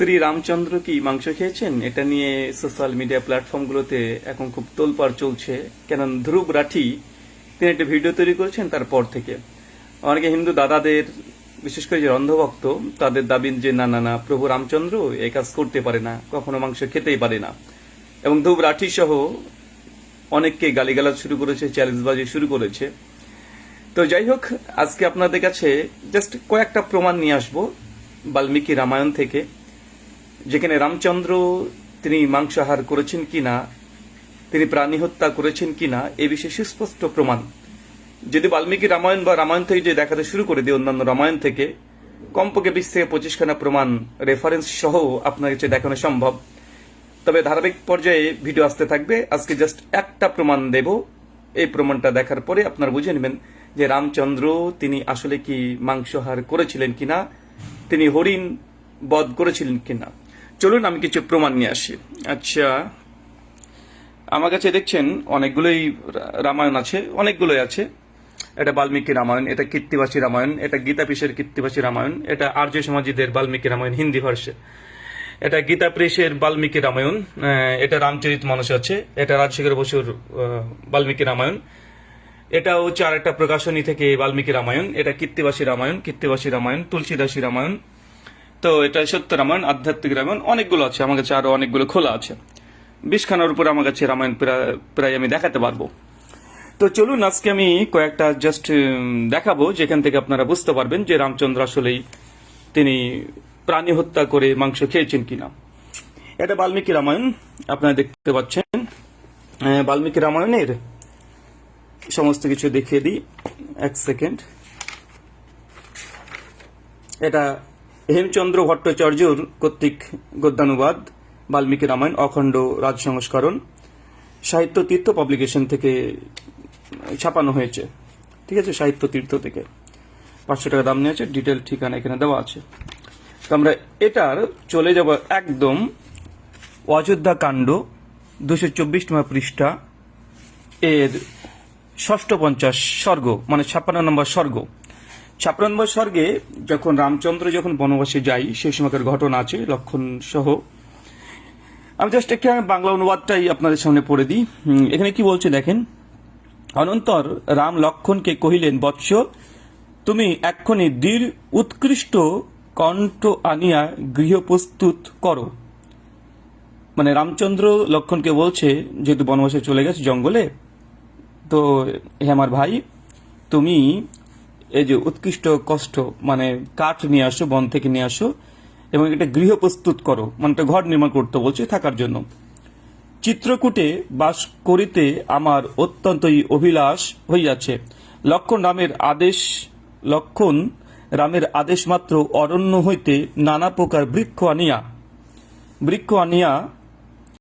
শ্রী রামচন্দ্র কি মাংস খেয়েছেন? এটা নিয়ে সোশ্যাল মিডিয়া প্ল্যাটফর্মগুলোতে এখন খুব তোলপাড় চলছে। কেন ধ্রুব রাঠি তিনি একটা ভিডিও তৈরি করেছেন তারপর থেকে অনেকে হিন্দু দাদাদের, বিশেষ করে যে অন্ধভক্ত, তাদের দাবি যে না না না, প্রভু রামচন্দ্র এই কাজ করতে পারে না, কখনো মাংস খেতেই পারে না। এবং ধ্রুব রাঠি সহ অনেককে গালিগালাজ শুরু করেছে, চ্যালেঞ্জবাজি শুরু করেছে। তো যাই হোক, আজকে আপনাদের কাছে জাস্ট কয়েকটা প্রমাণ নিয়ে আসবো বাল্মীকি রামায়ণ থেকে, যেখানে রামচন্দ্র তিনি মাংসাহার করেছেন কিনা, তিনি প্রাণী হত্যা করেছেন কিনা এ বিষয়ে সুস্পষ্ট প্রমাণ। যদি বাল্মীকি রামায়ণ বা রামায়ণ থেকে যে দেখাতে শুরু করে দিই অন্যান্য রামায়ণ থেকে, কমপক্ষে 20 থেকে 25খানা প্রমাণ রেফারেন্স সহ আপনার কাছে দেখানো সম্ভব। তবে ধারাবাহিক পর্যায়ে ভিডিও আসতে থাকবে। আজকে জাস্ট একটা প্রমাণ দেব। এই প্রমাণটা দেখার পরে আপনারা বুঝে নেবেন যে রামচন্দ্র তিনি আসলে কি মাংসাহার করেছিলেন কিনা, তিনি হরিণ বধ করেছিলেন কিনা। চলুন আমি কিছু প্রমাণ নিয়ে আসি। আচ্ছা, আমার কাছে দেখছেন অনেকগুলোই রামায়ণ আছে, অনেকগুলোই আছে। এটা বাল্মীকি রামায়ণ, এটা কীর্তিবাসী রামায়ণ, এটা গীতাপীশের কীর্তিবাসী রামায়ণ, এটা আর্য সমাজীদের বাল্মীকি রামায়ণ হিন্দি ভার্সে, এটা গীতাপ্রেসের বাল্মীকি রামায়ণ, এটা রামচরিত মানস আছে, এটা রাজশেখর বসুর বাল্মীকি রামায়ণ, এটা হচ্ছে আরেকটা প্রকাশনী থেকে বাল্মীকি রামায়ণ, এটা কীর্তিবাসী রামায়ণ, তুলসীদাসী রামায়ণ। তো এটা সত্য রামায়ণ, আধ্যাত্মিক রামায়ণ, অনেকগুলো আছে আমার কাছে, আরো অনেকগুলো খোলা আছে। 20খানার উপরে আমার কাছে রামায়ণ প্রায় আমি দেখাতে পারবো। তো চলুন আজকে আমি কয়েকটা জাস্ট দেখাবো, যেখান থেকে আপনারা বুঝতে পারবেন যে রামচন্দ্র আসলেই তিনি প্রাণী হত্যা করে মাংস খেয়েছেন কিনা। এটা বাল্মীকি রামায়ণ, আপনারা দেখতে পাচ্ছেন। বাল্মীকি রামায়ণের সমস্ত কিছু দেখিয়ে দিই, এক সেকেন্ড। এটা হেমচন্দ্র ভট্টাচার্যর কর্তৃক গদ্যানুবাদ বাল্মীকি রামায়ণ, অখণ্ড রাজ সংস্করণ, সাহিত্য তীর্থ পাবলিকেশন থেকে ছাপানো হয়েছে। ঠিক আছে, সাহিত্য তীর্থ থেকে 500 টাকা দাম নিয়েছে। ডিটেল ঠিকানা এখানে দেওয়া আছে। তো আমরা এটার চলে যাব একদম অযোধ্যা কাণ্ড 224 নম্বর পৃষ্ঠা, এর 650 সর্গ, মানে 56 নম্বর সর্গ। 56 নম্বর স্বর্গে যখন রামচন্দ্র যখন বনবাসে যাই সেই সময়কার ঘটনা আছে লক্ষণ সহ। আমি জাস্ট একটা বাংলা অনুবাদটাই আপনাদের সামনে পড়ে দিই। এখানে কি বলছে দেখেন। অনন্তর রাম লক্ষণকে কহিলেন, বৎস, তুমি এক্ষণে দৃঢ় উৎকৃষ্ট কণ্ঠ আনিয়া গৃহ প্রস্তুত করো। মানে রামচন্দ্র লক্ষণকে বলছে, যেহেতু বনবাসে চলে গেছে জঙ্গলে, তো হে আমার ভাই, তুমি এই যে উৎকৃষ্ট কষ্ট মানে কাঠ নিয়ে আসো, বন থেকে নিয়ে আসো, এবং একটা গৃহ প্রস্তুত করো, মানে একটা ঘর নির্মাণ করতে বলছে থাকার জন্য। চিত্রকূটে বাস করিতে আমার অত্যন্তই অভিলাষ হইয়াছে। লক্ষণ রামের আদেশ মাত্র অরণ্য হইতে নানা প্রকার বৃক্ষ আনিয়া